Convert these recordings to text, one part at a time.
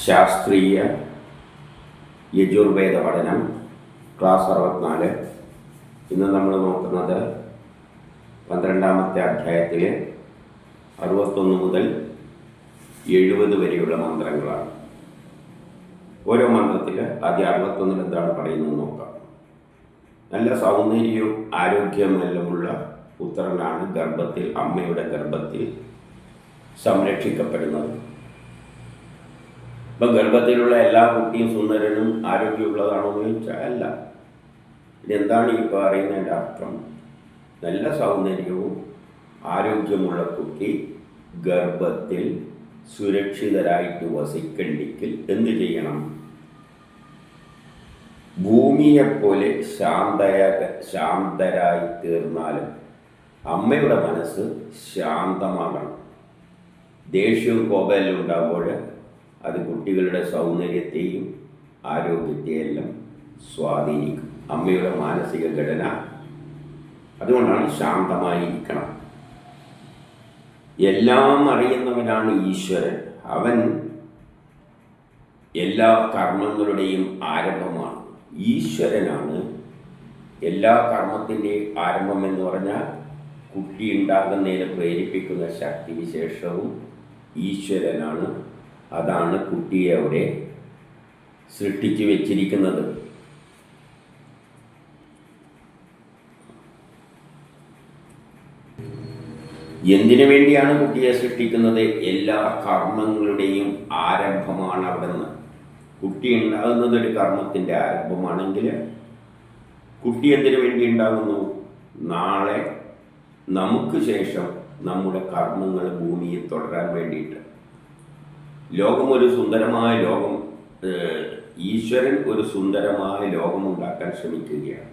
ശാസ്ത്രീയ യജുർവേദ പഠനം ക്ലാസ് 64. ഇന്ന് നമ്മൾ നോക്കുന്നത് 12ാമത്തെ അധ്യായത്തിൽ 61 മുതൽ 70 വരെയുള്ള മന്ത്രങ്ങളാണ്. ഓരോ മന്ത്രത്തിൽ ആദ്യം 61 എന്താണ് പറയുന്നത് നോക്കാം. നല്ല സൗന്ദര്യവും ആരോഗ്യമെല്ലാമുള്ള പുത്രനാണ് അമ്മയുടെ ഗർഭത്തിൽ സംരക്ഷിക്കപ്പെടുന്നത്. ഇപ്പം ഗർഭത്തിലുള്ള എല്ലാ കുട്ടിയും സുന്ദരനും ആരോഗ്യമുള്ളതാണോ എന്ന് ചോദിച്ചാൽ അല്ല. ഇതെന്താണ് ഈ പറയുന്നതിൻ്റെ അർത്ഥം? നല്ല സൗന്ദര്യവും ആരോഗ്യമുള്ള കുട്ടി ഗർഭത്തിൽ സുരക്ഷിതരായിട്ട് വസിക്കണ്ടെങ്കിൽ എന്ത് ചെയ്യണം? ഭൂമിയെപ്പോലെ ശാന്തരായി തീർന്നാലും അമ്മയുടെ മനസ്സ് ശാന്തമാകണം. ദേഷ്യവും കോപമെല്ലാം ഉണ്ടാകുമ്പോൾ അത് കുട്ടികളുടെ സൗന്ദര്യത്തെയും ആരോഗ്യത്തെയെല്ലാം സ്വാധീനിക്കും. അമ്മയുടെ മാനസിക ഘടന അതുകൊണ്ടാണ് ശാന്തമായിരിക്കണം. എല്ലാം അറിയുന്നവനാണ് ഈശ്വരൻ. അവൻ എല്ലാ കർമ്മങ്ങളുടെയും ആരംഭമാണ്. ഈശ്വരനാണ് എല്ലാ കർമ്മത്തിൻ്റെയും ആരംഭം എന്ന് പറഞ്ഞാൽ കുട്ടി ഉണ്ടാകുന്നതിന് പ്രേരിപ്പിക്കുന്ന ശക്തിവിശേഷവും ഈശ്വരനാണ്. അതാണ് കുട്ടിയെ അവിടെ സൃഷ്ടിച്ചു വെച്ചിരിക്കുന്നത്. എന്തിനു വേണ്ടിയാണ് കുട്ടിയെ സൃഷ്ടിക്കുന്നത്? എല്ലാ കർമ്മങ്ങളുടെയും ആരംഭമാണ് അവിടെ നിന്ന്. കുട്ടി ഉണ്ടാകുന്നത് ഒരു കർമ്മത്തിൻ്റെ ആരംഭമാണെങ്കിൽ കുട്ടി എന്തിനു വേണ്ടി ഉണ്ടാകുന്നു? നാളെ നമുക്ക് ശേഷം നമ്മുടെ കർമ്മങ്ങൾ ഭൂമിയിൽ തുടരാൻ വേണ്ടിയിട്ട്. ലോകം ഒരു സുന്ദരമായ ലോകം, ഈശ്വരൻ ഒരു സുന്ദരമായ ലോകമുണ്ടാക്കാൻ ശ്രമിക്കുകയാണ്.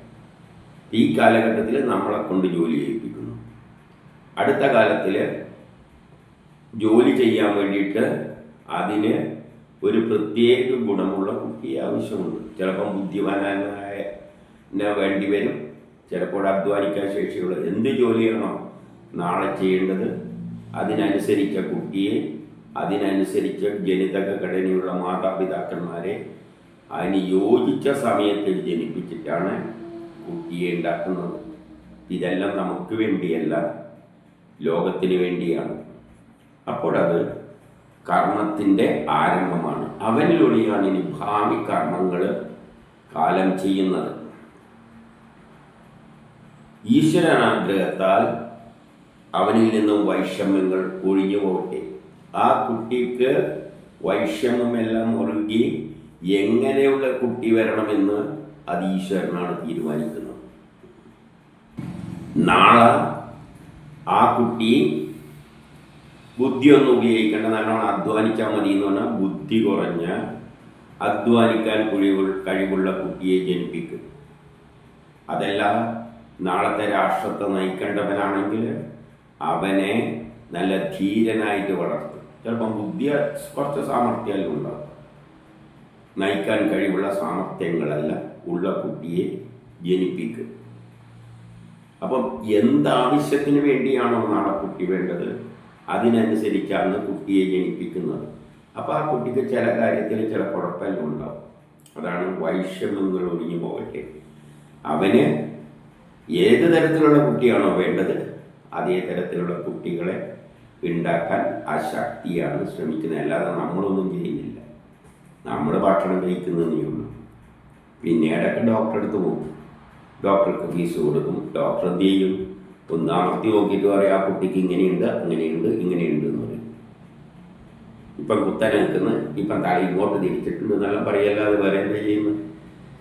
ഈ കാലഘട്ടത്തിൽ നമ്മളെ കൊണ്ട് ജോലി ചെയ്യിപ്പിക്കുന്നു. അടുത്ത കാലത്തിൽ ജോലി ചെയ്യാൻ വേണ്ടിയിട്ട് അതിന് ഒരു പ്രത്യേക ഗുണമുള്ള കുട്ടിയെ ആവശ്യമുണ്ട്. ചിലപ്പം ബുദ്ധിമാനായ വേണ്ടി വരും, ചിലപ്പോൾ അധ്വാനിക്കാൻ ശേഷിയുള്ള എന്ത് ജോലിയാണോ നാളെ ചെയ്യേണ്ടത് അതിനനുസരിച്ച കുട്ടിയെ, അതിനനുസരിച്ച് ജനിതക ഘടനയുള്ള മാതാപിതാക്കന്മാരെ അതിന് യോജിച്ച സമയത്തിൽ ജനിപ്പിച്ചിട്ടാണ് കുട്ടിയെ ഉണ്ടാക്കുന്നത്. ഇതെല്ലാം നമുക്ക് വേണ്ടിയല്ല, ലോകത്തിന് വേണ്ടിയാണ്. അപ്പോഴത് കർമ്മത്തിൻ്റെ ആരംഭമാണ്. അവനിലൂടെയാണ് ഇനി ഭാവി കർമ്മങ്ങൾ കാലം ചെയ്യുന്നത്. ഈശ്വരനാഗ്രഹത്താൽ അവനിൽ നിന്നും വൈഷമ്യങ്ങൾ ഒഴിഞ്ഞു പോകട്ടെ. ആ കുട്ടിക്ക് വൈഷമ്യമെല്ലാം ഒഴുകി എങ്ങനെയുള്ള കുട്ടി വരണമെന്ന് അത് ഈശ്വരനാണ് തീരുമാനിക്കുന്നത്. നാളെ ആ കുട്ടി ബുദ്ധിയൊന്നും ഉപയോഗിക്കേണ്ട, നല്ലോണം അധ്വാനിച്ചാൽ മതി എന്ന് പറഞ്ഞാൽ ബുദ്ധി കുറഞ്ഞ അധ്വാനിക്കാൻ കഴിവുള്ള കുട്ടിയെ ജനിപ്പിക്കും. അതല്ല, നാളത്തെ രാഷ്ട്രത്തെ നയിക്കേണ്ടവനാണെങ്കിൽ അവനെ നല്ല ധീരനായിട്ട് വളർത്തും. ചിലപ്പം ബുദ്ധി കുറച്ച് സാമർഥ്യം ഉണ്ടാകും. നയിക്കാൻ കഴിവുള്ള സാമർഥ്യങ്ങളല്ല ഉള്ള കുട്ടിയെ ജനിപ്പിക്കും. അപ്പം എന്താവശ്യത്തിന് വേണ്ടിയാണോ നാളെ കുട്ടി വേണ്ടത് അതിനനുസരിച്ചാണ് കുട്ടിയെ ജനിപ്പിക്കുന്നത്. അപ്പോൾ ആ കുട്ടിക്ക് ചില കാര്യത്തിൽ ചില കുഴപ്പമെല്ലാം ഉണ്ടാവും. അതാണ് വൈഷമ്യങ്ങൾ ഒഴിഞ്ഞു പോകട്ടെ. അവന് ഏത് തരത്തിലുള്ള കുട്ടിയാണോ വേണ്ടത് അതേ തരത്തിലുള്ള കുട്ടികളെ ഉണ്ടാക്കാൻ ആ ശക്തിയാണ് ശ്രമിക്കുന്നത്. അല്ലാതെ നമ്മളൊന്നും ചെയ്യുന്നില്ല. നമ്മൾ ഭക്ഷണം കഴിക്കുന്നതേ ഉള്ളൂ. പിന്നീടൊക്കെ ഡോക്ടറെ അടുത്ത് പോകും, ഡോക്ടർക്ക് ഫീസ് കൊടുക്കും. ഡോക്ടർ എന്ത് ചെയ്യും? ഒന്ന് അമർത്തി നോക്കിയിട്ട് പറയും ആ കുട്ടിക്ക് ഇങ്ങനെയുണ്ട്, അങ്ങനെയുണ്ട്, ഇങ്ങനെയുണ്ട് എന്ന് പറയും. ഇപ്പം കുത്തനെ നിൽക്കുന്നത്, ഇപ്പം തല ഇങ്ങോട്ട് തിരിച്ചിട്ടുണ്ട് എന്നെല്ലാം പറയല്ലാതെ വേറെ എന്താ ചെയ്യുന്നത്?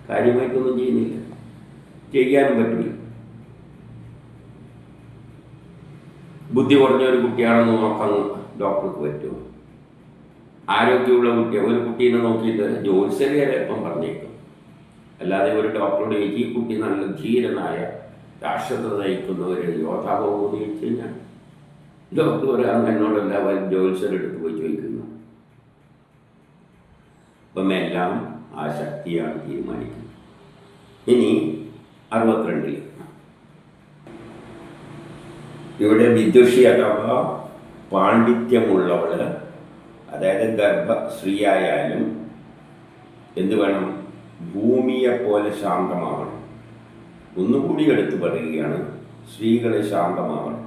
കാര്യമായിട്ടൊന്നും ചെയ്യുന്നില്ല, ചെയ്യാനും പറ്റില്ല. ബുദ്ധി കുറഞ്ഞ ഒരു കുട്ടിയാണെന്ന് നോക്കാൻ ഡോക്ടർക്ക് പറ്റുമോ? ആരോഗ്യമുള്ള കുട്ടിയാണ് ഒരു കുട്ടീനെ നോക്കിയിട്ട് ജോത്സ്യരെ ഇപ്പം പറഞ്ഞേക്കും. അല്ലാതെ ഒരു ഡോക്ടറോട് ചോദിച്ചു ഈ കുട്ടി നല്ല ധീരനായ രാഷ്ട്രത്തെ നയിക്കുന്ന ഒരു യോദ്ധാവോ എന്ന് ചോദിച്ചു കഴിഞ്ഞാൽ ഡോക്ടർ പറയാൻ എന്നോടെല്ലാം ജോത്സ്യരെടുത്ത് പോയി ചോദിക്കുന്നു. അപ്പം എല്ലാം ആ ശക്തിയാണ് തീരുമാനിക്കുന്നത്. ഇനി 62 ഇവിടെ വിദുഷി അഥവാ പാണ്ഡിത്യമുള്ളവൾ അതായത് ഗർഭശ്രീയായാലും എന്ത് വേണം, ഭൂമിയെപ്പോലെ ശാന്തമാവണം. ഒന്നുകൂടി എടുത്തു പറയുകയാണ്, സ്ത്രീകൾ ശാന്തമാവണം.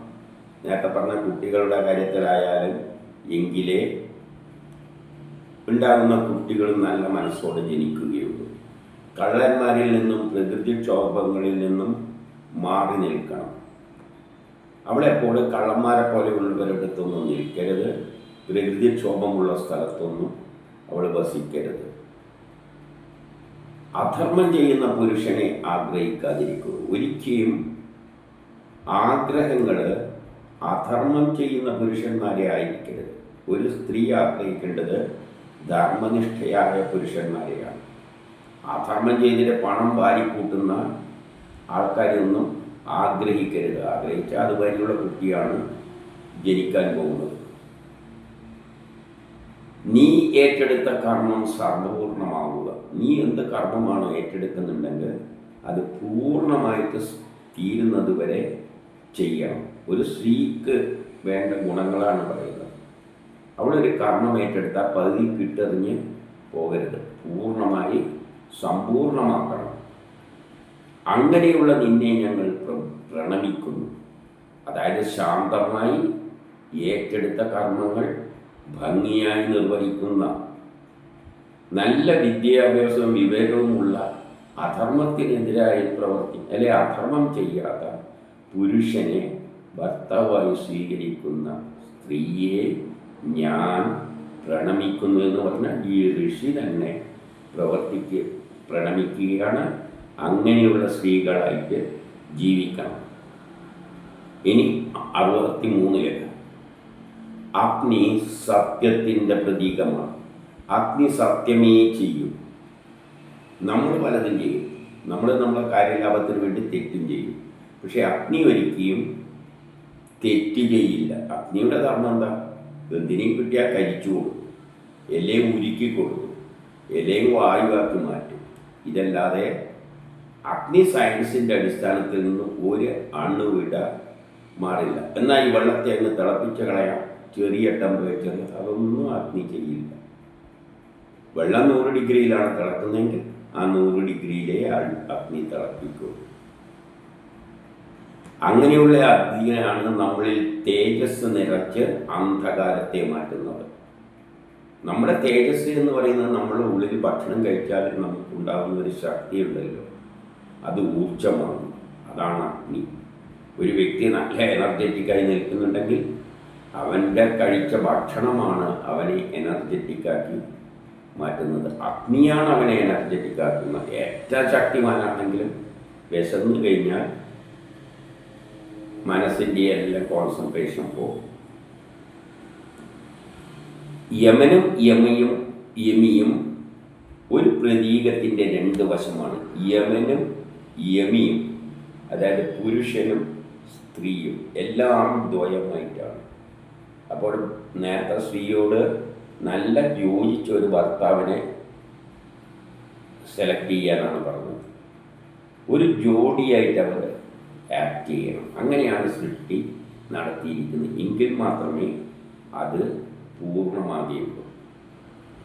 നേരത്തെ പറഞ്ഞ കുട്ടികളുടെ കാര്യത്തിലായാലും എങ്കിലേ ഉണ്ടാകുന്ന കുട്ടികൾ നല്ല മനസ്സോടെ ജനിക്കുകയുള്ളൂ. കള്ളന്മാരിൽ നിന്നും പ്രകൃതിക്ഷോഭങ്ങളിൽ നിന്നും മാറി നിൽക്കണം. അവളെപ്പോൾ കള്ളന്മാരെ പോലെയുള്ളവരുടെ അടുത്തൊന്നും നിൽക്കരുത്. പ്രകൃതിക്ഷോഭമുള്ള സ്ഥലത്തൊന്നും അവൾ വസിക്കരുത്. അധർമ്മം ചെയ്യുന്ന പുരുഷനെ ആഗ്രഹിക്കാതിരിക്കുക. ഒരിക്കലും ആഗ്രഹങ്ങൾ അധർമ്മം ചെയ്യുന്ന പുരുഷന്മാരെ ആയിരിക്കരുത്. ഒരു സ്ത്രീ ആഗ്രഹിക്കേണ്ടത് ധർമ്മനിഷ്ഠയായ പുരുഷന്മാരെയാണ്. അധർമ്മം ചെയ്തിട്ട് പണം വാരിക്കൂട്ടുന്ന ആൾക്കാരെയൊന്നും ആഗ്രഹിക്കരുത്. ആഗ്രഹിച്ചാൽ അതുവരെയുള്ള കുട്ടിയാണ് ജനിക്കാൻ പോകുന്നത്. നീ ഏറ്റെടുത്ത കർമ്മം സർവപൂർണമാവുക. നീ എന്ത് കർമ്മമാണോ ഏറ്റെടുക്കുന്നുണ്ടെങ്കിൽ അത് പൂർണ്ണമായിട്ട് തീരുന്നത് വരെ ചെയ്യണം. ഒരു സ്ത്രീക്ക് വേണ്ട ഗുണങ്ങളാണ് പറയുന്നത്. അവളൊരു കർമ്മം ഏറ്റെടുത്താൽ പകുതി കിട്ടെറിഞ്ഞ് പോകരുത്, പൂർണ്ണമായി സമ്പൂർണമാക്കണം. അങ്ങനെയുള്ള നിന്നെ ഞങ്ങൾ പ്രണമിക്കുന്നു. അതായത് ശാന്തമായി ഏറ്റെടുത്ത കർമ്മങ്ങൾ ഭംഗിയായി നിർവഹിക്കുന്ന, നല്ല വിദ്യാഭ്യാസവും വിവേകവുമുള്ള, അധർമ്മത്തിനെതിരായി അല്ലെ അധർമ്മം ചെയ്യാത്ത പുരുഷനെ ഭർത്താവായി സ്വീകരിക്കുന്ന സ്ത്രീയെ ഞാൻ പ്രണമിക്കുന്നു എന്ന് പറഞ്ഞാൽ ഈ ഋഷി തന്നെ പ്രണമിക്കുകയാണ്. അങ്ങനെയുള്ള സ്ത്രീകളായിട്ട് ജീവിക്കണം. ഇനി 63 അഗ്നി സത്യത്തിൻ്റെ പ്രതീകമാണ്. അഗ്നി സത്യമേ ചെയ്യും. നമ്മൾ പലതും ചെയ്യും. നമ്മളെ കാര്യലാഭത്തിന് വേണ്ടി തെറ്റും ചെയ്യും. പക്ഷെ അഗ്നി ഒരിക്കലും തെറ്റ് ചെയ്യില്ല. അഗ്നിയുടെ ധർമ്മം എന്താ? എന്തിനേയും കിട്ടിയാൽ കരിച്ചു കൊടുക്കും, എല്ലാം ഉരുക്കി കൊടുക്കും, എല്ലാം വായുവാക്കി മാറ്റും. ഇതല്ലാതെ അഗ്നി സയൻസിൻ്റെ അടിസ്ഥാനത്തിൽ നിന്ന് ഒരു അണുവിട മാറില്ല. എന്നാൽ ഈ വെള്ളത്തെ അങ്ങ് തിളപ്പിച്ച് കളയാം, ചെറിയ ടെമ്പറേച്ചറിൽ, അതൊന്നും അഗ്നി ചെയ്യില്ല. വെള്ളം 100 ഡിഗ്രിയിലാണ് തിളക്കുന്നതെങ്കിൽ ആ 100 ഡിഗ്രിയിലേ അഗ്നി തിളപ്പിക്കൂ. അങ്ങനെയുള്ള അഗ്നിയാണ് നമ്മളിൽ തേജസ് നിറച്ച് അന്ധകാരത്തെ മാറ്റുന്നത്. നമ്മുടെ തേജസ് എന്ന് പറയുന്നത് നമ്മുടെ ഉള്ളിൽ ഭക്ഷണം കഴിച്ചാൽ നമുക്കുണ്ടാകുന്ന ഒരു ശക്തിയുണ്ടല്ലോ, അത് ഊർജമാണ്. അതാണ് അഗ്നി. ഒരു വ്യക്തി നല്ല എനർജറ്റിക്കായി നിൽക്കുന്നുണ്ടെങ്കിൽ അവൻ്റെ കഴിച്ച ഭക്ഷണമാണ് അവനെ എനർജറ്റിക്കാക്കി മാറ്റുന്നത്. അഗ്നിയാണ് അവനെ എനർജറ്റിക്കാക്കുന്നത്. ഏറ്റവും ശക്തിമാനാണെങ്കിലും വിശന്നു കഴിഞ്ഞാൽ മനസ്സിൻ്റെ എല്ലാം കോൺസെൻട്രേഷൻ പോകും. യമനും യമിയും ഒരു പ്രതീകത്തിൻ്റെ 2 വശമാണ്. യമനും യമിയും, അതായത് പുരുഷനും സ്ത്രീയും എല്ലാം ദ്വയമായിട്ടാണ്. അപ്പോൾ നേരത്തെ സ്ത്രീയോട് നല്ല യോജിച്ച ഒരു ഭർത്താവിനെ സെലക്ട് ചെയ്യാനാണ് പറഞ്ഞത്. ഒരു ജോഡിയായിട്ട് അവർ ആക്ട് ചെയ്യണം. അങ്ങനെയാണ് സൃഷ്ടി നടത്തിയിരിക്കുന്നത്. എങ്കിൽ മാത്രമേ അത് പൂർണ്ണമാകുകയുള്ളൂ.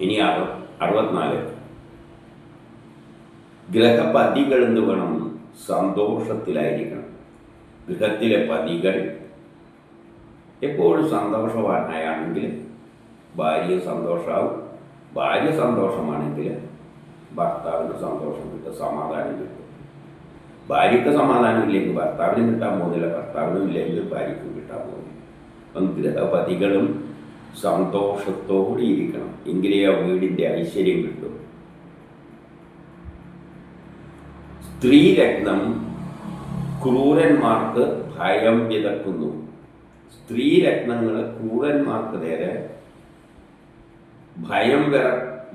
ഇനി 64 ഗ്രഹപതികൾ എന്ത് വേണം? സന്തോഷത്തിലായിരിക്കണം. ഗൃഹത്തിലെ പതികൾ എപ്പോഴും സന്തോഷവാനായാണെങ്കിൽ ഭാര്യ സന്തോഷമാവും. ഭാര്യ സന്തോഷമാണെങ്കിൽ ഭർത്താവിന് സന്തോഷം കിട്ടും, സമാധാനം കിട്ടും. ഭാര്യയ്ക്ക് സമാധാനം ഇല്ലെങ്കിൽ ഭർത്താവിനും കിട്ടാൻ പോകുന്നില്ല, ഭർത്താവിനും ഇല്ലെങ്കിൽ ഭാര്യയ്ക്കും കിട്ടാൻ പോകുന്നില്ല. അപ്പം ഗൃഹപതികളും സന്തോഷത്തോടെ ഇരിക്കണം, എങ്കിലേ ആ വീടിൻ്റെ ഐശ്വര്യം കിട്ടും. സ്ത്രീരത്നം ക്രൂരന്മാർക്ക് ഭയം വിതക്കുന്നു. സ്ത്രീരത്നങ്ങൾ ക്രൂരന്മാർക്ക് നേരെ ഭയം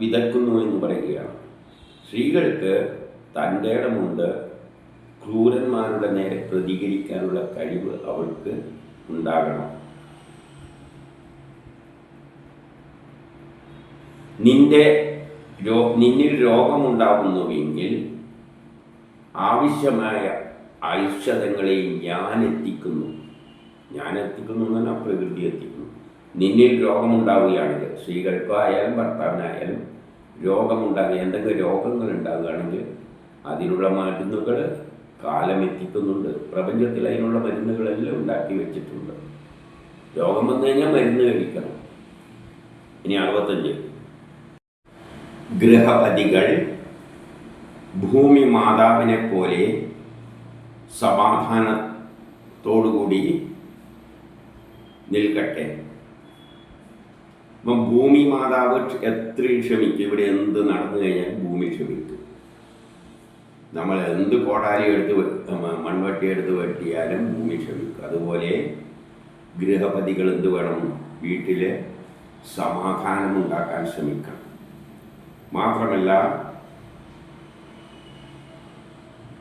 വിതക്കുന്നു എന്ന് പറയുകയാണ്. സ്ത്രീകൾക്ക് തൻ്റെ ഇടമുണ്ട്. ക്രൂരന്മാരുടെ നേരെ പ്രതികരിക്കാനുള്ള കഴിവ് അവൾക്ക് ഉണ്ടാകണം. നിന്നിൽ രോഗമുണ്ടാകുന്നുവെങ്കിൽ ആവശ്യമായ ഔഷധങ്ങളെ ഞാൻ എത്തിക്കുന്നു. ഞാൻ എത്തിക്കുന്നു എന്നാൽ പ്രകൃതി എത്തിക്കുന്നു. നിന്നിൽ രോഗമുണ്ടാവുകയാണെങ്കിൽ, സ്ത്രീകൾക്കായാലും ഭർത്താവിനായാലും രോഗമുണ്ടാകുക, എന്തെങ്കിലും രോഗങ്ങൾ ഉണ്ടാവുകയാണെങ്കിൽ അതിനുള്ള മരുന്നുകൾ കാലമെത്തിക്കുന്നുണ്ട്. പ്രപഞ്ചത്തിൽ അതിനുള്ള മരുന്നുകളെല്ലാം ഉണ്ടാക്കി വെച്ചിട്ടുണ്ട്. രോഗം വന്നു കഴിഞ്ഞാൽ മരുന്ന് കഴിക്കണം. ഇനി 65. ഗൃഹപതികൾ ഭൂമി മാതാവിനെ പോലെ സമാധാനത്തോടുകൂടി നിൽക്കട്ടെ. അപ്പം ഭൂമി മാതാവ് എത്രയും ക്ഷമിക്കും. ഇവിടെ എന്ത് നടന്നു കഴിഞ്ഞാൽ ഭൂമി ക്ഷമിക്കും. നമ്മൾ എന്ത് കോടാലി എടുത്ത് മൺവട്ടി എടുത്ത് വെട്ടിയാലും ഭൂമി ക്ഷമിക്കും. അതുപോലെ ഗൃഹപതികൾ എന്ത് വേണം? വീട്ടിൽ സമാധാനം ഉണ്ടാക്കാൻ ശ്രമിക്കണം. മാത്രമല്ല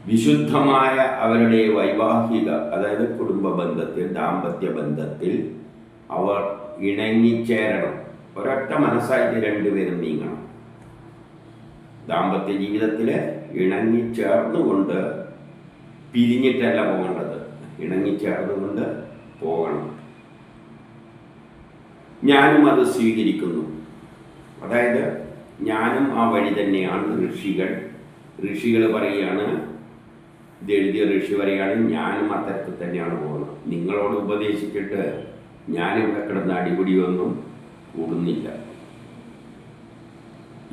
വിശുദ്ധമായ അവരുടെ വൈവാഹിക, അതായത് കുടുംബ ബന്ധത്തിൽ, ദാമ്പത്യ ബന്ധത്തിൽ അവർ ഇണങ്ങിച്ചേരണം. ഒരൊറ്റ മനസ്സായിട്ട് രണ്ടുപേരും നീങ്ങണം. ദാമ്പത്യ ജീവിതത്തിൽ ഇണങ്ങിച്ചേർന്നുകൊണ്ട് പിരിഞ്ഞിട്ടല്ല പോകേണ്ടത്, ഇണങ്ങിച്ചേർന്നുകൊണ്ട് പോകണം. ഞാനും അത് സ്വീകരിക്കുന്നു. അതായത് ഞാനും ആ വഴി തന്നെയാണ്. ഋഷികൾ പറയുകയാണ്, ഇത് എഴുതിയ ഋഷി പറയുകയാണ്, ഞാനും അത്തരത്തിൽ തന്നെയാണ് പോകുന്നത്. നിങ്ങളോട് ഉപദേശിച്ചിട്ട് ഞാനിവിടെ കിടന്ന് അടിപിടിയൊന്നും കൂടുന്നില്ല.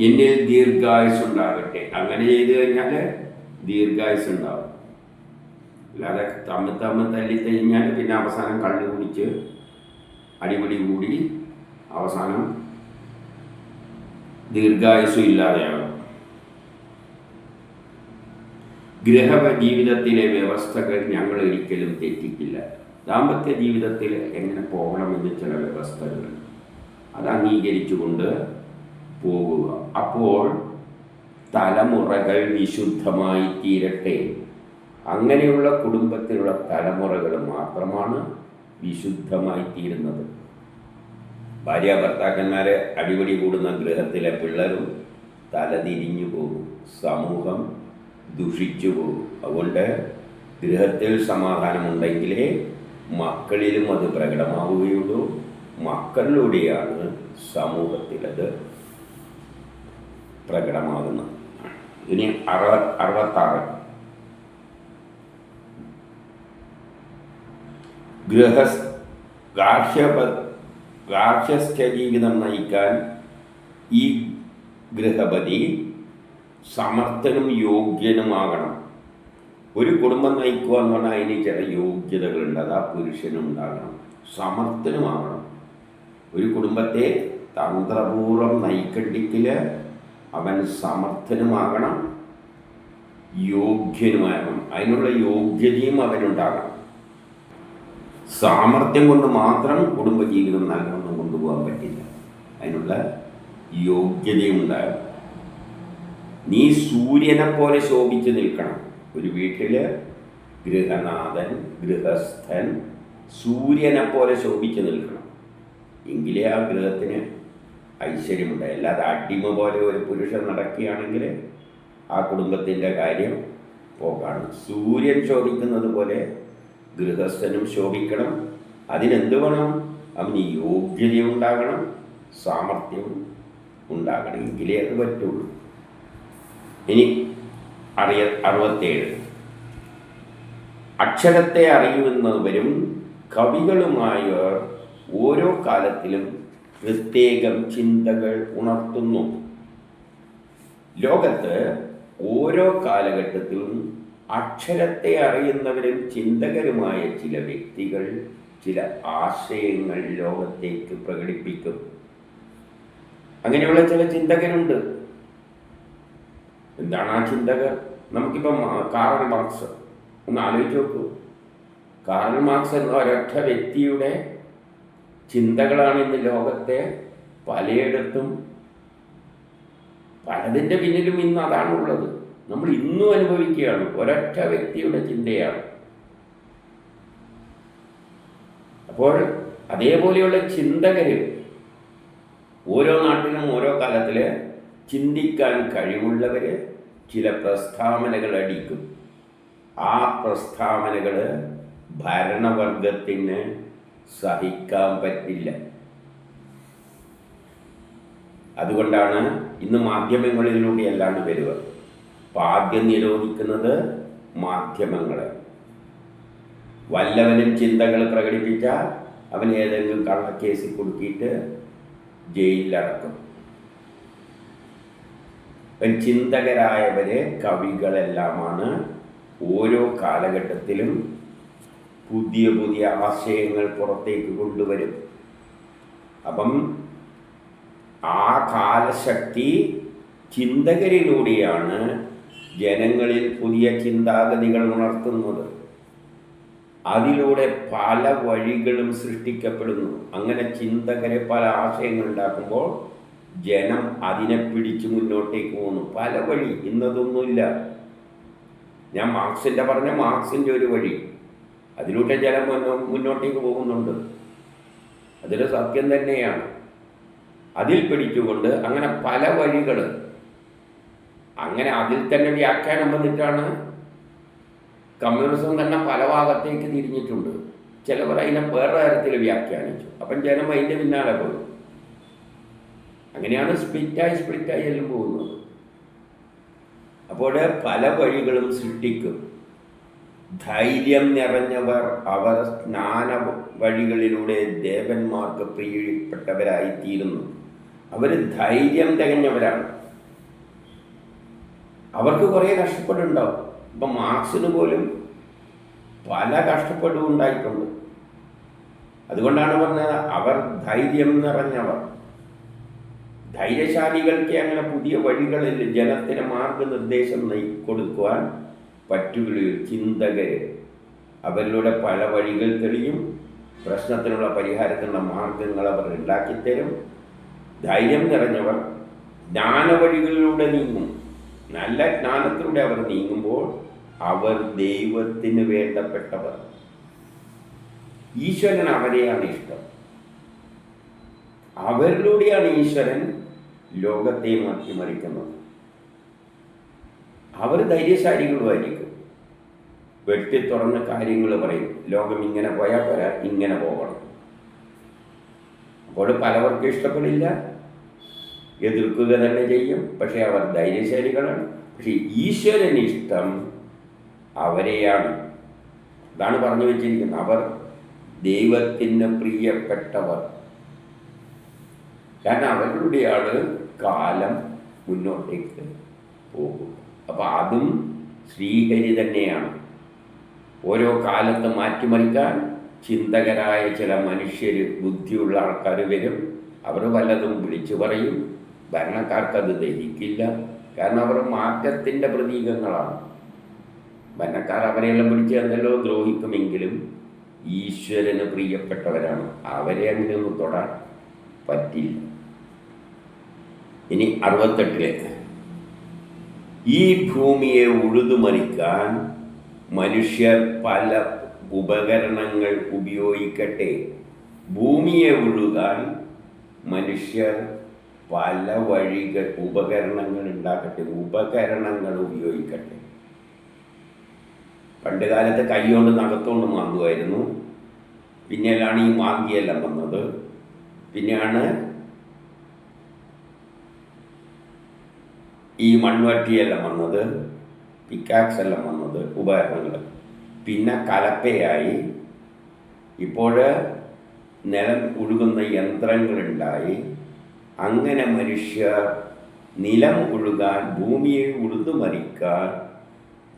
എന്നിൽ ദീർഘായുസ് ഉണ്ടാകട്ടെ. അങ്ങനെ ചെയ്തു കഴിഞ്ഞാൽ ദീർഘായുസ് ഉണ്ടാവും. അല്ലാതെ തമ്മിൽ തല്ലി കഴിഞ്ഞാൽ പിന്നെ അവസാനം കള്ളു കുടിച്ച് അടിപിടി കൂടി അവസാനം ദീർഘായുസ്സും ഇല്ലാതെയാകും. ഗൃഹ ജീവിതത്തിലെ വ്യവസ്ഥകൾ ഞങ്ങൾ ഒരിക്കലും തെറ്റിക്കില്ല. ദാമ്പത്യ ജീവിതത്തിൽ എങ്ങനെ പോകണമെന്ന് ചില വ്യവസ്ഥകൾ, അത് അംഗീകരിച്ചുകൊണ്ട് പോകുക. അപ്പോൾ തലമുറകൾ വിശുദ്ധമായി തീരട്ടെ. അങ്ങനെയുള്ള കുടുംബത്തിലുള്ള തലമുറകൾ മാത്രമാണ് വിശുദ്ധമായി തീരുന്നത്. ഭാര്യ ഭർത്താക്കന്മാരെ അടിപിടി കൂടുന്ന ഗൃഹത്തിലെ പിള്ളേരും തലതിരിഞ്ഞു പോകും, സമൂഹം ദുഷിച്ചു പോകും. അതുകൊണ്ട് ഗൃഹത്തിൽ സമാധാനമുണ്ടെങ്കിലേ മക്കളിലും അത് പ്രകടമാവുകയുള്ളൂ. മക്കളിലൂടെയാണ് സമൂഹത്തിലത് പ്രകടമാകുന്നത്. ഇനി 66. ഗാർഹസ്ഥ്യ ജീവിതം നയിക്കാൻ ഈ ഗൃഹപതി സമർത്ഥനും യോഗ്യനുമാകണം. ഒരു കുടുംബം നയിക്കുക എന്ന് പറഞ്ഞാൽ അതിന് ചില യോഗ്യതകളുണ്ട്. അത് ആ പുരുഷനും ഉണ്ടാകണം, സമർത്ഥനുമാകണം. ഒരു കുടുംബത്തെ തന്ത്രപൂർവ്വം നയിക്കണ്ടെങ്കിൽ അവൻ സമർത്ഥനുമാകണം, യോഗ്യനുമാകണം. അതിനുള്ള യോഗ്യതയും അവനുണ്ടാകണം. സാമർത്ഥ്യം കൊണ്ട് മാത്രം കുടുംബജീവിതം നല്ലവണ്ണം കൊണ്ടുപോകാൻ പറ്റില്ല. അതിനുള്ള യോഗ്യതയും ഉണ്ടാകണം. നീ സൂര്യനെ പോലെ ശോഭിച്ച് നിൽക്കണം. ഒരു വീട്ടിൽ ഗൃഹനാഥൻ, ഗൃഹസ്ഥൻ സൂര്യനെ പോലെ ശോഭിച്ച് നിൽക്കണം. എങ്കിലേ ആ ഗൃഹത്തിന് ഐശ്വര്യമുണ്ട്. അല്ലാതെ അടിമ പോലെ ഒരു പുരുഷൻ നടക്കുകയാണെങ്കിൽ ആ കുടുംബത്തിൻ്റെ കാര്യം പോക്കാണ്. സൂര്യൻ ശോഭിക്കുന്നത് പോലെ ഗൃഹസ്ഥനും ശോഭിക്കണം. അതിനെന്ത് വേണം? അവന് യോഗ്യത ഉണ്ടാകണം, സാമർഥ്യവും ഉണ്ടാകണം. എങ്കിലേ അത് പറ്റുള്ളൂ. ഇനി 67. അക്ഷരത്തെ അറിയുന്നവരും കവികളുമായവർ ഓരോ കാലത്തിലും പ്രത്യേകം ചിന്തകൾ ഉണർത്തുന്നു. ലോകത്ത് ഓരോ കാലഘട്ടത്തിലും അക്ഷരത്തെ അറിയുന്നവരും ചിന്തകരുമായ ചില വ്യക്തികൾ ചില ആശയങ്ങൾ ലോകത്തേക്ക് പ്രകടിപ്പിക്കും. അങ്ങനെയുള്ള ചില ചിന്തകരുണ്ട്. എന്താണ് ആ ചിന്തകർ? നമുക്കിപ്പം കാറൽ മാർക്സ് ഒന്ന് ആലോചിച്ച് നോക്കൂ. കാറൽ മാർക്സ് എന്ന ഒരൊറ്റ വ്യക്തിയുടെ ചിന്തകളാണ് ഇന്ന് ലോകത്തെ പലയിടത്തും, പലതിൻ്റെ പിന്നിലും ഇന്ന് അതാണുള്ളത്. നമ്മൾ ഇന്നും അനുഭവിക്കുകയാണ്. ഒരൊറ്റ വ്യക്തിയുടെ ചിന്തയാണ്. അപ്പോൾ അതേപോലെയുള്ള ചിന്തകർ ഓരോ നാട്ടിലും ഓരോ കാലത്തിൽ ചിന്തിക്കാൻ കഴിവുള്ളവർ ചില പ്രസ്താവനകൾ അടിക്കും. ആ പ്രസ്താവനകൾ ഭരണവർഗത്തിന് സഹിക്കാൻ പറ്റില്ല. അതുകൊണ്ടാണ് ഇന്ന് മാധ്യമങ്ങളിലൂടെയല്ലാണ്ട് വരിക. അപ്പം ആദ്യം നിരോധിക്കുന്നത് മാധ്യമങ്ങളെ. വല്ലവനും ചിന്തകൾ പ്രകടിപ്പിച്ചാൽ അവൻ ഏതെങ്കിലും കള്ളക്കേസിൽ കുടുക്കിയിട്ട് ജയിലിലടക്കും. ചിന്തകരായവരെ കവികളെല്ലാമാണ് ഓരോ കാലഘട്ടത്തിലും പുതിയ പുതിയ ആശയങ്ങൾ പുറത്തേക്ക് കൊണ്ടുവരും. അപ്പം ആ കാലശക്തി ചിന്തകരിലൂടെയാണ് ജനങ്ങളിൽ പുതിയ ചിന്താഗതികൾ ഉണർത്തുന്നത്. അതിലൂടെ പല വഴികളും സൃഷ്ടിക്കപ്പെടുന്നു. അങ്ങനെ ചിന്തകരെ പല ആശയങ്ങൾ ഉണ്ടാക്കുമ്പോൾ ജനം അതിനെ പിടിച്ച് മുന്നോട്ടേക്ക് പോകുന്നു. പല വഴി, ഇന്നതൊന്നുമില്ല. ഞാൻ മാർക്സിൻ്റെ ഒരു വഴി, അതിലൂടെ ജനം മുന്നോട്ടേക്ക് പോകുന്നുണ്ട്. അതൊരു സത്യം തന്നെയാണ്. അതിൽ പിടിച്ചുകൊണ്ട് അങ്ങനെ പല വഴികൾ, അങ്ങനെ അതിൽ തന്നെ വ്യാഖ്യാനം വന്നിട്ടാണ് കമ്മ്യൂണിസം തന്നെ പല ഭാഗത്തേക്ക് തിരിഞ്ഞിട്ടുണ്ട്. ചിലവർ അതിനെ വേറെ തരത്തിൽ വ്യാഖ്യാനിച്ചു. അപ്പം ജനം അതിൻ്റെ പിന്നാലെ പോയി. അങ്ങനെയാണ് സ്പ്ലിറ്റായി എല്ലാം പോകുന്നത്. അപ്പോൾ പല വഴികളും സൃഷ്ടിക്കും. ധൈര്യം നിറഞ്ഞവർ അവർ സ്നാന വഴികളിലൂടെ ദേവന്മാർക്ക് പ്രിയപ്പെട്ടവരായിത്തീരുന്നു. അവർ ധൈര്യം തികഞ്ഞവരാണ്. അവർക്ക് കുറേ കഷ്ടപ്പാടുണ്ടാവും. ഇപ്പം മാർക്സിന് പോലും പല കഷ്ടപ്പാടും ഉണ്ടായിട്ടുണ്ട്. അതുകൊണ്ടാണ് പറഞ്ഞത് അവർ ധൈര്യം നിറഞ്ഞവർ. ധൈര്യശാലികൾക്ക് അങ്ങനെ പുതിയ വഴികളിൽ ജനത്തിന് മാർഗനിർദ്ദേശം കൊടുക്കുവാൻ പറ്റുകയുള്ളൂ. ചിന്തകർ അവരിലൂടെ പല വഴികൾ തെളിയും. പ്രശ്നത്തിനുള്ള പരിഹാരത്തിനുള്ള മാർഗങ്ങൾ അവർ ഉണ്ടാക്കിത്തരും. ധൈര്യം നിറഞ്ഞവർ ജ്ഞാനവഴികളിലൂടെ നീങ്ങും. നല്ല ജ്ഞാനത്തിലൂടെ അവർ നീങ്ങുമ്പോൾ അവർ ദൈവത്തിന് വേണ്ടപ്പെട്ടവർ. ഈശ്വരൻ അവരെയാണ് ഇഷ്ടം. അവരിലൂടെയാണ് ഈശ്വരൻ ലോകത്തെ മാറ്റിമറിക്കുന്നത്. അവർ ധൈര്യശാലികളുമായിരിക്കും. വെട്ടി തുറന്ന കാര്യങ്ങൾ പറയും. ലോകം ഇങ്ങനെ പോയാൽ പോരാ, ഇങ്ങനെ പോകണം. അപ്പോൾ പലവർക്കും ഇഷ്ടപ്പെടില്ല, എതിർക്കുക തന്നെ ചെയ്യും. പക്ഷെ അവർ ധൈര്യശാലികളാണ്. പക്ഷെ ഈശ്വരന് ഇഷ്ടം അവരെയാണ്. അതാണ് പറഞ്ഞു വെച്ചിരിക്കുന്നത്. അവർ ദൈവത്തിന് പ്രിയപ്പെട്ടവർ. കാരണം അവരിലൂടെയാണ് കാലം മുന്നോട്ടേക്ക് പോകും. അപ്പം അതും ശ്രീഹരി തന്നെയാണ്. ഓരോ കാലത്ത് മാറ്റിമറിക്കാൻ ചിന്തകരായ ചില മനുഷ്യർ, ബുദ്ധിയുള്ള ആൾക്കാർ വരും. അവർ വല്ലതും വിളിച്ചു പറയും. ഭരണക്കാർക്കത് ദഹിക്കില്ല. കാരണം അവർ മാറ്റത്തിൻ്റെ പ്രതീകങ്ങളാണ്. ഭരണക്കാർ അവരെല്ലാം പിടിച്ച് എന്തെല്ലോ ദ്രോഹിക്കുമെങ്കിലും ഈശ്വരന് പ്രിയപ്പെട്ടവരാണ്. അവരെ അങ്ങനെയൊന്നും തൊടാൻ പറ്റില്ല. ഇനി 68 ഈ ഭൂമിയെ ഉഴുതുമറിക്കാൻ മനുഷ്യർ പല ഉപകരണങ്ങൾ ഉപയോഗിക്കട്ടെ. ഭൂമിയെ ഉഴുകാൻ മനുഷ്യർ പല വഴികൾ, ഉപകരണങ്ങൾ ഉണ്ടാക്കട്ടെ. ഉപകരണങ്ങൾ ഉപയോഗിക്കട്ടെ. പണ്ട് കാലത്ത് കൈകൊണ്ട് നഖത്തോണ്ട് മാന്തുമായിരുന്നു. പിന്നെയാണ് ഈ മാന്തിയെല്ലാം വന്നത്. പിന്നെയാണ് ഈ മൺവറ്റിയെല്ലാം വന്നത്, പിക്കാക്സ് എല്ലാം വന്നത്, ഉപകരണങ്ങൾ. പിന്നെ കലപ്പയായി. ഇപ്പോൾ നിലം ഉഴുകുന്ന യന്ത്രങ്ങളുണ്ടായി. അങ്ങനെ മനുഷ്യർ നിലം ഉഴുകാൻ, ഭൂമിയെ ഉഴുതുമറിക്കാൻ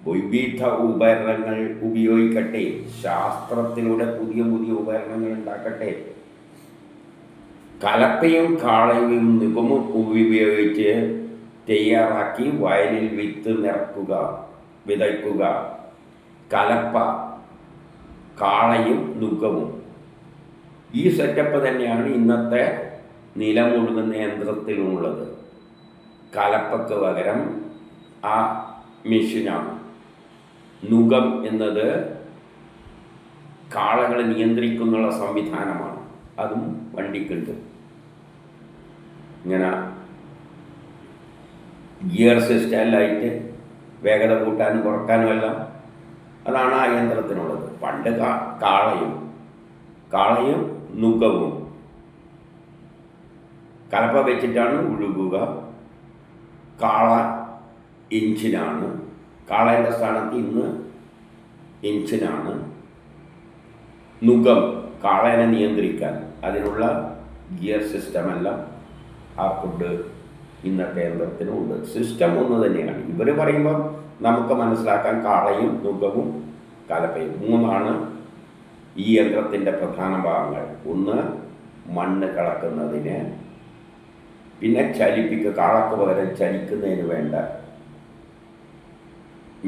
വിവിധ ഉപകരണങ്ങൾ ഉപയോഗിക്കട്ടെ. ശാസ്ത്രത്തിലൂടെ പുതിയ പുതിയ ഉപകരണങ്ങൾ ഉണ്ടാക്കട്ടെ. കലപ്പയും കാളയും നുകമും ഉപയോഗിച്ച് തയ്യാറാക്കി വയലിൽ വിത്ത് വിതയ്ക്കുക. കലപ്പ, കാളയും നുകവും. ഈ സെറ്റപ്പ് തന്നെയാണ് ഇന്നത്തെ നിലമുഴുകുന്ന യന്ത്രത്തിലുള്ളത്. കലപ്പയ്ക്ക് പകരം ആ മെഷീനാണ്. നുകം എന്നത് കാളകളെ നിയന്ത്രിക്കുന്നുള്ള സംവിധാനമാണ്. അതും വണ്ടിക്കുണ്ട്. ഇങ്ങനെ ഗിയർ സിസ്റ്റമിലായിട്ട് വേഗത കൂട്ടാനും കുറക്കാനും എല്ലാം അതാണ് ആ യന്ത്രത്തിനുള്ളത്. പണ്ട് കാളയും നുകവും. കലപ്പ വെച്ചിട്ടാണ് ഉഴുകുക. കാള ഇഞ്ചിനാണ്, കാളേൻ്റെ സ്ഥാനത്ത് ഇന്ന് ഇഞ്ചിനാണ്. നുകം കാളേനെ നിയന്ത്രിക്കാൻ അതിനുള്ള ഗിയർ സിസ്റ്റമെല്ലാം ആർക്കുണ്ട്? ഇന്നത്തെ യന്ത്രത്തിനുമുണ്ട്. സിസ്റ്റം ഒന്ന് തന്നെയാണ്. ഇവർ പറയുമ്പം നമുക്ക് മനസ്സിലാക്കാൻ കാളയും നുകവും കലപ്പയും മൂന്നാണ് ഈ യന്ത്രത്തിൻ്റെ പ്രധാന ഭാഗങ്ങൾ. ഒന്ന് മണ്ണ് കളക്കുന്നതിന്, പിന്നെ കാളക്ക് പകരം ചലിക്കുന്നതിന് വേണ്ട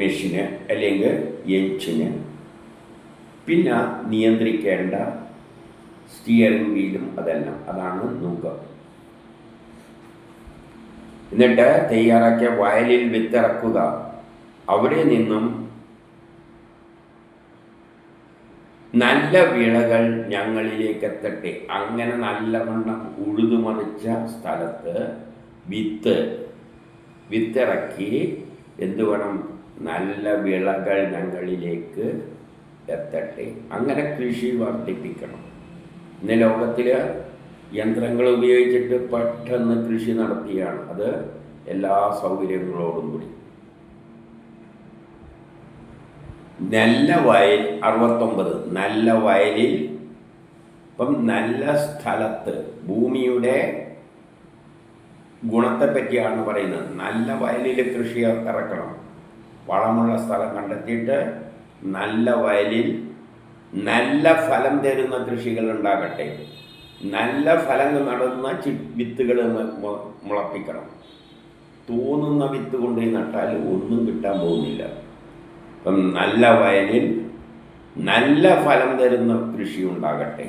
മെഷീന് അല്ലെങ്കിൽ എഞ്ചിന്, പിന്നെ നിയന്ത്രിക്കേണ്ട സ്റ്റിയറിംഗ് വീലും അതെല്ലാം. അതാണ് നുകം. എന്നിട്ട് തയ്യാറാക്കിയ വയലിൽ വിത്തിറക്കുക. അവിടെ നിന്നും നല്ല വിളകൾ ഞങ്ങളിലേക്ക് എത്തട്ടെ. അങ്ങനെ നല്ലവണ്ണം ഉഴുതുമറിച്ച സ്ഥലത്ത് വിത്തിറക്കി എന്ത് വേണം? നല്ല വിളകൾ ഞങ്ങളിലേക്ക് എത്തട്ടെ. അങ്ങനെ കൃഷി വർദ്ധിപ്പിക്കണം. ഇന്ന് ലോകത്തിൽ യന്ത്രങ്ങൾ ഉപയോഗിച്ചിട്ട് പെട്ടെന്ന് കൃഷി നടത്തിയാണ്. അത് എല്ലാ സൗകര്യങ്ങളോടും കൂടി. നല്ല വയൽ 69. നല്ല വയലിൽ, ഇപ്പം നല്ല സ്ഥലത്ത്, ഭൂമിയുടെ ഗുണത്തെപ്പറ്റിയാണ് പറയുന്നത്. നല്ല വയലിൽ കൃഷി ഇറക്കണം. വളമുള്ള സ്ഥലം കണ്ടെത്തിയിട്ട് നല്ല വയലിൽ നല്ല ഫലം തരുന്ന കൃഷികൾ ഉണ്ടാകട്ടെ. നല്ല ഫലങ്ങൾ നടുന്ന വിത്തുകൾ മുളപ്പിക്കണം. തോന്നുന്ന വിത്ത് കൊണ്ടുപോയി നട്ടാൽ ഒന്നും കിട്ടാൻ പോകുന്നില്ല. അപ്പം നല്ല വയലിൽ നല്ല ഫലം തരുന്ന കൃഷി ഉണ്ടാകട്ടെ.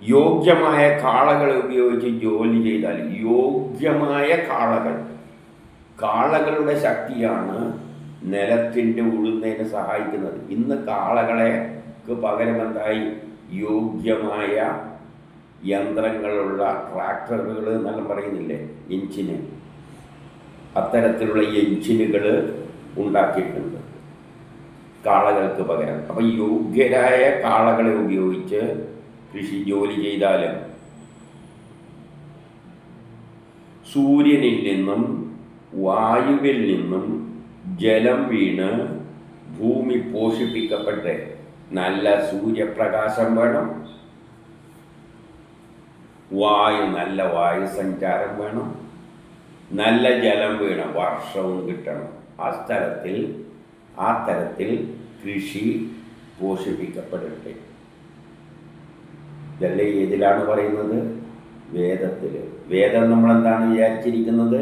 യോഗ്യമായ കാളകളെ ഉപയോഗിച്ച് ജോലി ചെയ്താൽ, യോഗ്യമായ കാളകളുടെ ശക്തിയാണ് നിലത്തിൻ്റെ ഉഴുന്നതിന് സഹായിക്കുന്നത്. ഇന്ന് കാളകൾക്ക് പകരം എന്തായി? യോഗ്യമായ യന്ത്രങ്ങളുള്ള ട്രാക്ടറുകൾ എന്നെല്ലാം പറയുന്നില്ലേ, എഞ്ചിന്. അത്തരത്തിലുള്ള എഞ്ചിനുകൾ ഉണ്ടാക്കിയിട്ടുണ്ട് കാളകൾക്ക് പകരം. അപ്പം യോഗ്യരായ കാളകളെ ഉപയോഗിച്ച് കൃഷി ജോലി ചെയ്താലും സൂര്യനിൽ നിന്നും വായുവിൽ നിന്നും ജലം വീണ് ഭൂമി പോഷിപ്പിക്കപ്പെട്ട് നല്ല സൂര്യപ്രകാശം വേണം, നല്ല വായു സഞ്ചാരം വേണം, നല്ല ജലം വീണം വർഷവും കിട്ടണം. ആ തരത്തിൽ കൃഷി പോഷിപ്പിക്കപ്പെടട്ടെ. ഇതല്ലേ ഏതിലാണ് പറയുന്നത്? വേദത്തിൽ. വേദം നമ്മളെന്താണ് വിചാരിച്ചിരിക്കുന്നത്?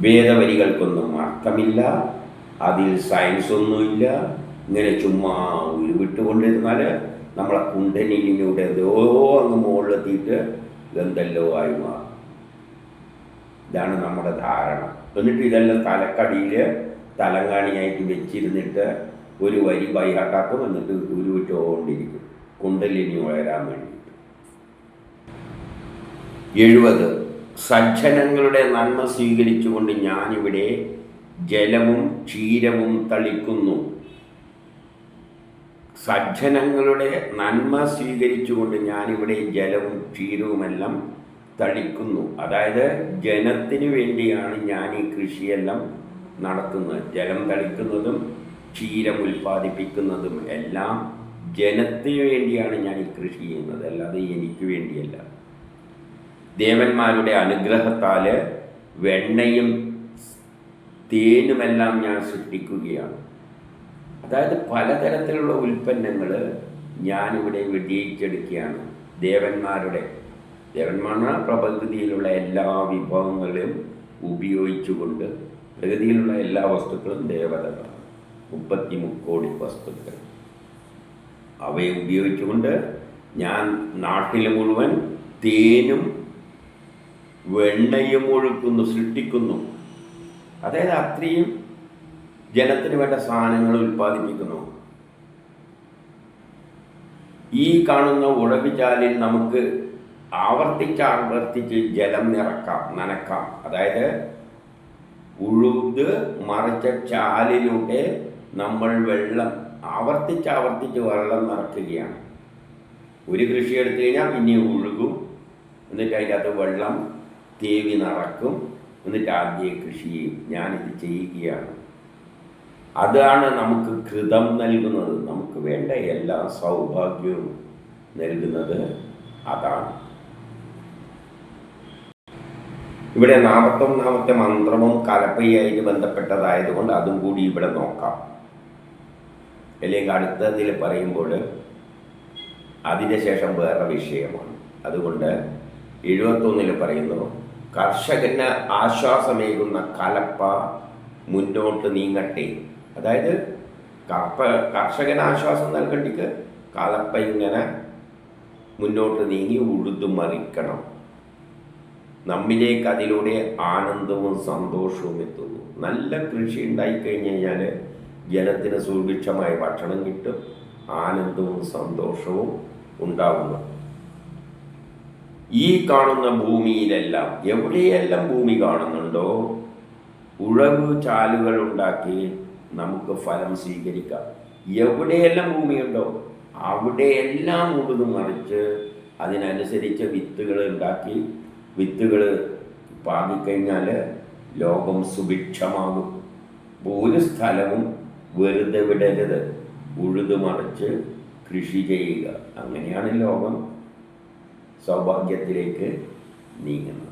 വേദവരികൾക്കൊന്നും അർത്ഥമില്ല, അതിൽ സയൻസ് ഒന്നുമില്ല. ഇങ്ങനെ ചുമ്മാ ഉരുവിട്ടുകൊണ്ടിരുന്നാൽ നമ്മളെ കുണ്ടലിനിലൂടെ എന്തോ അങ്ങ് മുകളിലെത്തിയിട്ട് എന്തെല്ലോ ആയി മാറും. ഇതാണ് നമ്മുടെ ധാരണ. എന്നിട്ട് ഇതെല്ലാം തലക്കടിയിൽ തലങ്കാണിയായിട്ട് വെച്ചിരുന്നിട്ട് ഒരു വരി ബൈഹാട്ടാക്കും. എന്നിട്ട് ഉരുവിട്ടുകൊണ്ടിരിക്കും കുണ്ടലിനി വളരാൻ വേണ്ടിയിട്ട്. 70. സജ്ജനങ്ങളുടെ നന്മ സ്വീകരിച്ചുകൊണ്ട് ഞാനിവിടെ ജലവും ക്ഷീരവും തളിക്കുന്നു. സജ്ജനങ്ങളുടെ നന്മ സ്വീകരിച്ചുകൊണ്ട് ഞാനിവിടെ ജലവും ക്ഷീരവുമെല്ലാം തളിക്കുന്നു. അതായത് ജനത്തിന് വേണ്ടിയാണ് ഞാൻ ഈ കൃഷിയെല്ലാം നടത്തുന്നത്. ജലം തളിക്കുന്നതും ക്ഷീരം ഉൽപ്പാദിപ്പിക്കുന്നതും എല്ലാം ജനത്തിന് വേണ്ടിയാണ് ഞാൻ ഈ കൃഷി ചെയ്യുന്നത്, അല്ലാതെ എനിക്ക് വേണ്ടിയല്ല. ദേവന്മാരുടെ അനുഗ്രഹത്താൽ വെണ്ണയും തേനുമെല്ലാം ഞാൻ സൃഷ്ടിക്കുകയാണ്. അതായത് പലതരത്തിലുള്ള ഉൽപ്പന്നങ്ങൾ ഞാനിവിടെ വിജയിച്ചെടുക്കുകയാണ്. ദേവന്മാരുടെ പ്രകൃതിയിലുള്ള എല്ലാ വിഭവങ്ങളും ഉപയോഗിച്ചുകൊണ്ട്, പ്രകൃതിയിലുള്ള എല്ലാ വസ്തുക്കളും ദേവതകളാണ്. 33 കോടി വസ്തുക്കൾ. അവയെ ഉപയോഗിച്ചുകൊണ്ട് ഞാൻ നാട്ടിൽ മുഴുവൻ തേനും വെണ്ണയും സൃഷ്ടിക്കുന്നു. അതായത് അത്രയും ജനത്തിന് വേണ്ട സാധനങ്ങൾ ഉൽപ്പാദിപ്പിക്കുന്നു. ഈ കാണുന്ന ഉഴവിചാലിൽ നമുക്ക് ആവർത്തിച്ച് ജലം നനക്കാം. അതായത് ഉഴുത് മറിച്ച ചാലിലൂടെ നമ്മൾ വെള്ളം ആവർത്തിച്ച് വെള്ളം നിറയ്ക്കുകയാണ്. ഒരു കൃഷി എടുത്തു കഴിഞ്ഞാൽ പിന്നെ ഉഴുകും, എന്നിട്ട് അതിൻ്റെ അകത്ത് വെള്ളം തേവി നിറക്കും, എന്നിട്ട് ആദ്യം കൃഷി ചെയ്യും. ഞാനിത് ചെയ്യുകയാണ്. അതാണ് നമുക്ക് കൃതം നൽകുന്നത്. നമുക്ക് വേണ്ട എല്ലാ സൗഭാഗ്യവും നൽകുന്നത് അതാണ്. ഇവിടെ 41ാമത്തെ മന്ത്രവും കലപ്പയായിട്ട് ബന്ധപ്പെട്ടതായതുകൊണ്ട് അതും കൂടി ഇവിടെ നോക്കാം. അല്ലെങ്കിൽ അടുത്തതിൽ പറയുമ്പോൾ അതിന് ശേഷം വേറെ വിഷയമാണ്. അതുകൊണ്ട് 71 പറയുന്നു, കർഷകന് ആശ്വാസമേകുന്ന കലപ്പ മുന്നോട്ട് നീങ്ങട്ടെ. അതായത് കർഷകന് ആശ്വാസം നൽകണ്ടിക്ക് കലപ്പ ഇങ്ങനെ മുന്നോട്ട് നീങ്ങി ഉഴുതു മറിക്കണം. നമ്മിലേക്ക് അതിലൂടെ ആനന്ദവും സന്തോഷവും എത്തുന്നു. നല്ല കൃഷി ഉണ്ടായിക്കഴിഞ്ഞ് കഴിഞ്ഞാൽ ജനത്തിന് സുഭിക്ഷമായ ഭക്ഷണം കിട്ടും, ആനന്ദവും സന്തോഷവും ഉണ്ടാവുന്നു. ഈ കാണുന്ന ഭൂമിയിലെല്ലാം, എവിടെയെല്ലാം ഭൂമി കാണുന്നുണ്ടോ, ഉഴവ് ചാലുകൾ ഉണ്ടാക്കി നമുക്ക് ഫലം സ്വീകരിക്കാം. എവിടെയെല്ലാം ഭൂമിയുണ്ടോ അവിടെയെല്ലാം ഉഴുതു മറിച്ച് അതിനനുസരിച്ച് വിത്തുകൾ ഉണ്ടാക്കി വിത്തുകൾ പാകിക്കഴിഞ്ഞാൽ ലോകം സുഭിക്ഷമാകും. ഒരു സ്ഥലവും വെറുതെ വിടരുത്, ഉഴുതു മറിച്ച് കൃഷി ചെയ്യുക. അങ്ങനെയാണ് ലോകം സൗഭാഗ്യത്തിലേക്ക് നീങ്ങുന്നത്.